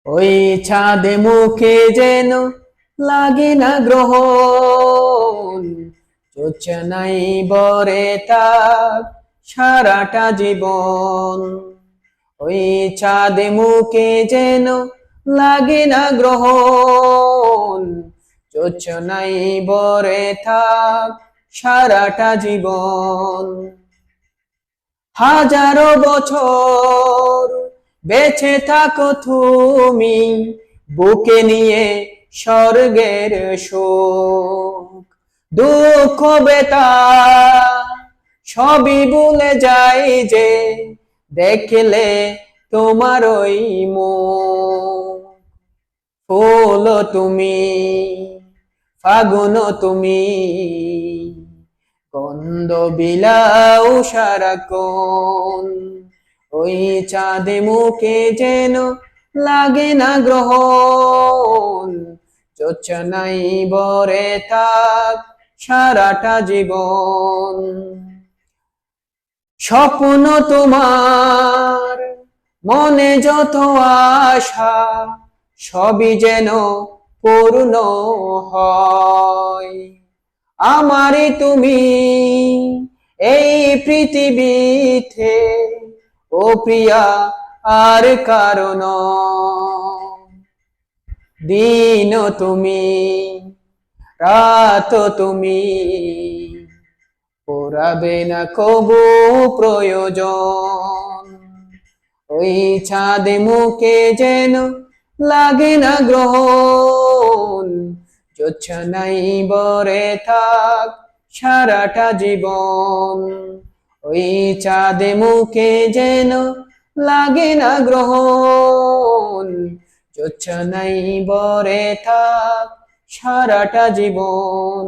ওই ছাদে মুখে যেন লাগে না গ্রহণ, জোছনাই বরে তার সারাটা জীবন। ওই ছাদে মুখে যেন লাগে না গ্রহণ, জোছনাই বরে থাক সারাটা জীবন। হাজারো বছর বেঁচে থাকো তুমি, বুকে নিয়ে স্বর্গের সুখ। দুঃখ বেতা সবই ভুলে যাই যে, দেখলে তোমার ওই মুখ। ফুল তুমি, ফাগুন তুমি, গন্ধ বিলাও সারাক্ষণ। ওই চাঁদে মুখে যেন লাগে না গ্রহণ, জোছনাই বরে থাক সারাটা জীবন। স্বপ্ন তোমার মনে যত আশা, সবই যেন পূর্ণ হয়। আমারই তুমি এই পৃথিবীতে, ও প্রিয়া আর কারণ। দিন তুমি, রাত তুমি, পোড়াবে না কবু প্রয়োজন। ওই ছাদে মুখে যেন লাগে না গ্রহণ, জোছনাই বরে থাক সারাটা জীবন। ওই চাঁদে মুখে যেন লাগে না গ্রহণ, জোছনাই বরে থাক সারাটা জীবন।